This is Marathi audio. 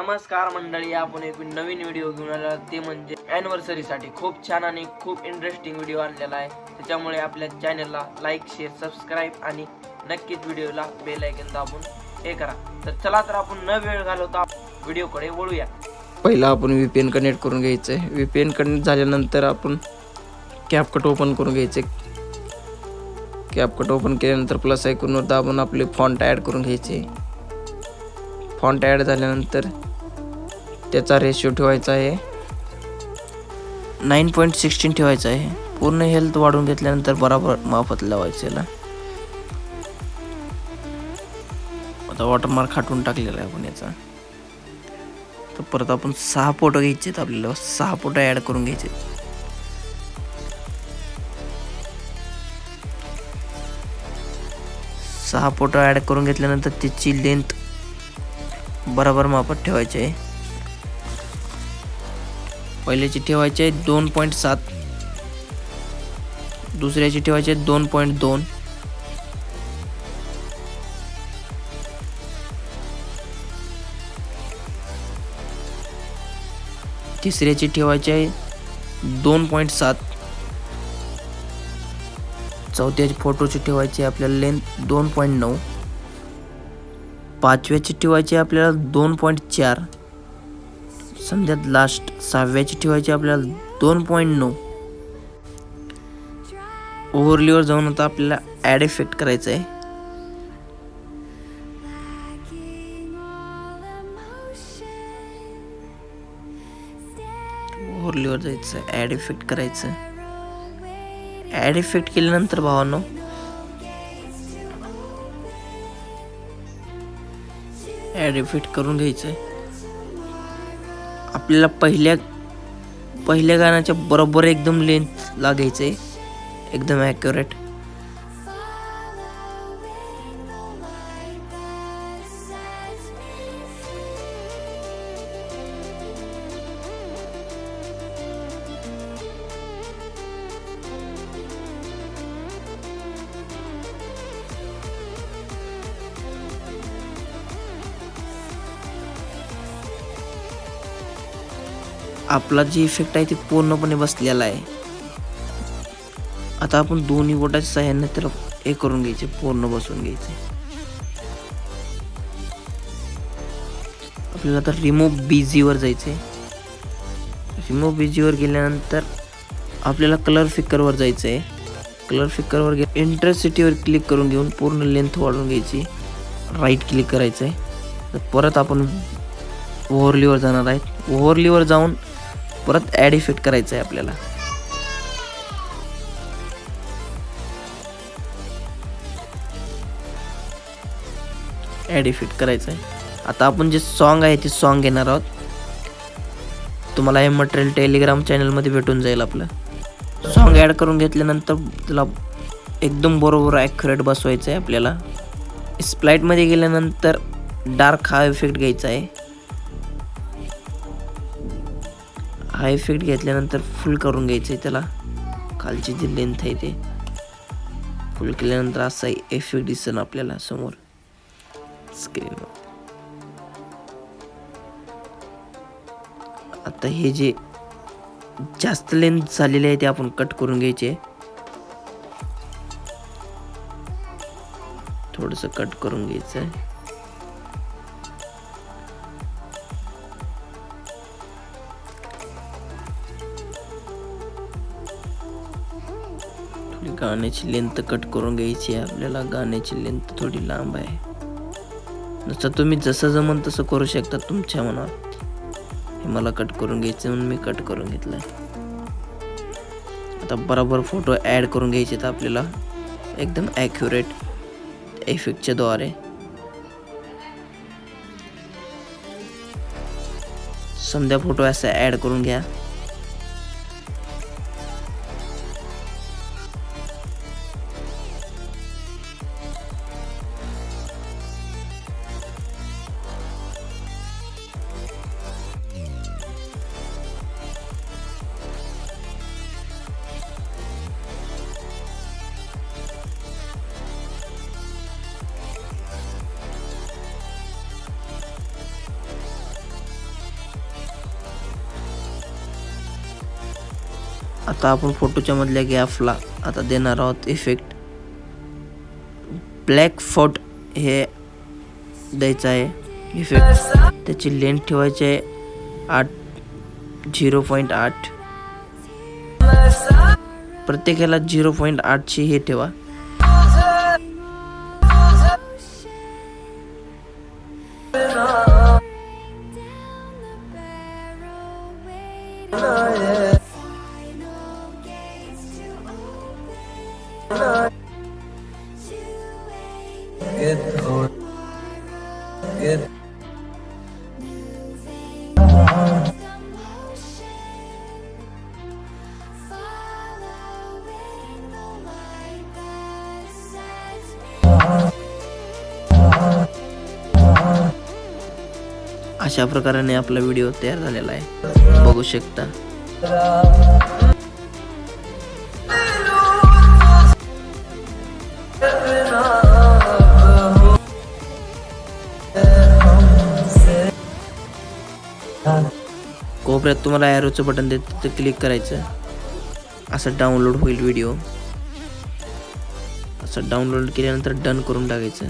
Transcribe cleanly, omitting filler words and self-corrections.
नमस्कार मंडळी, आपण एक नवीन व्हिडिओ घेऊन आला, ते म्हणजे ॲनिव्हर्सरीसाठी खूप छान आणि खूप इंटरेस्टिंग व्हिडिओ आणलेला आहे. त्याच्यामुळे आपल्या चॅनलला लाईक, शेअर, सबस्क्राईब आणि नक्कीच व्हिडिओला बेल आयकॉन दाबून हे करा. तर चला, तर आपण न वेळ घालवता व्हिडिओकडे वळूया. पहिला आपण VPN कनेक्ट करून घ्यायचं आहे. VPN कनेक्ट झाल्यानंतर आपण कॅपकट ओपन करून घ्यायचे. कॅपकट ओपन केल्यानंतर प्लस आयकॉनवर दाबून आपले फॉन्ट ॲड करून घ्यायचे. फॉन्ट ॲड झाल्यानंतर त्याचा रेशो ठेवायचा आहे 9.16 ठेवायचा आहे. पूर्ण हेल्थ वाढून घेतल्यानंतर बरोबर मापात लावायचं याला. आता वॉटरमार्क हटवून टाकलेला आहे आपण याचा. तर परत आपण 6 फोटो घ्यायचे आहेत. आपल्याला 6 फोटो ॲड करून घ्यायचे. सहा फोटो ॲड करून घेतल्यानंतर त्याची लेंथ बरोबर मापात ठेवायची आहे. पहिल्याची ठेवायची आहे 2.7, दुसऱ्याची ठेवायची आहे 2.2, तिसऱ्याची ठेवायची आहे 2.7, चौथ्याची फोटोची ठेवायची आपल्याला लेंथ 2.9, पाचव्याची ठेवायची आपल्याला 2.4, समजा लास्ट 6व्याची ठेवायची आपल्याला 2.9. ओव्हरलीवर जाऊन आता आपल्याला ॲड इफेक्ट करायचा आहे. ओव्हरलीवर जायचं, ॲड इफेक्ट करायचं. ॲड इफेक्ट केल्यानंतर भावांनो ॲड इफेक्ट करून घ्यायचं. आपल्याला पहिल्या गाण्याच्या बरोबर एकदम लेंथ लागायचं आहे, एकदम ॲक्युरेट. आपला जे इफेक्ट आहे ते पूर्णपणे बसलेला आहे. आता आपण दोन्ही बोटाच्या सहाय्याने त्याला हे करून घ्यायचे, पूर्ण बसवून घ्यायचे. आपल्याला आता रिमूव्ह BG वर जायचे. रिमूव्ह BG वर गेल्यानंतर आपल्याला कलर फिकरवर जायचं आहे. कलर फिकरवर इंटेन्सिटीवर क्लिक करून घेऊन पूर्ण लेंथ वाढवून घ्यायची. राईट क्लिक करायचं आहे. तर परत आपण ओव्हरलीवर जाणार आहे. ओव्हरलीवर जाऊन परत ॲड इफेक्ट करायचं आहे आपल्याला. ॲड इफेक्ट करायचं आहे. आता आपण जे सॉन्ग आहे ते सॉन्ग घेणार आहोत. तुम्हाला हे मटेरियल टेलिग्राम चॅनलमध्ये भेटून जाईल. आपलं सॉन्ग ॲड करून घेतल्यानंतर त्याला एकदम बरोबर ॲक्युरेट बसवायचं आहे आपल्याला. स्प्लाइटमध्ये गेल्यानंतर डार्क हा इफेक्ट घ्यायचा आहे. हा इफेक्ट घेतल्यानंतर फुल करून घ्यायचं आहे त्याला. खालची जी लेंथ आहे ते फुल केल्यानंतर असा इफेक्ट दिसेल आपल्याला समोर स्क्रीनवर. आता हे जे जास्त लेंथ झालेले आहे ते आपण कट करून घ्यायचे. थोडंसं कट करून घ्यायचं आहे. गाण्याची लेंथ कट करून घ्यायची आहे आपल्याला. गाण्याची लेंथ थोडी लांब आहे. नुसतं तुम्ही जसं जमन तसं करू शकता तुमच्या मनात. हे मला कट करून घ्यायचं म्हणून मी कट करून घेतलंय. आता बरोबर फोटो ॲड करून घ्यायचे तर आपल्याला एकदम ॲक्युरेट इफेक्टच्या द्वारे. समजा फोटो असा ॲड करून घ्या. आता आपण फोटोच्या मधल्या गॅपला आता देणार आहोत इफेक्ट. ब्लॅक फॉट हे द्यायचं आहे इफेक्ट. त्याची लेंथ ठेवायची आहे 0.8. प्रत्येकाला 0.8 ची हे ठेवा. अशा प्रकारे आपला व्हिडिओ तयार झालेला आहे, बघू शकता. कोपऱ्यात तुम्हाला ॲरोचं बटन देत तिथे क्लिक करायचं. असं डाउनलोड होईल व्हिडिओ. असं डाउनलोड केल्यानंतर डन करून टाकायचं.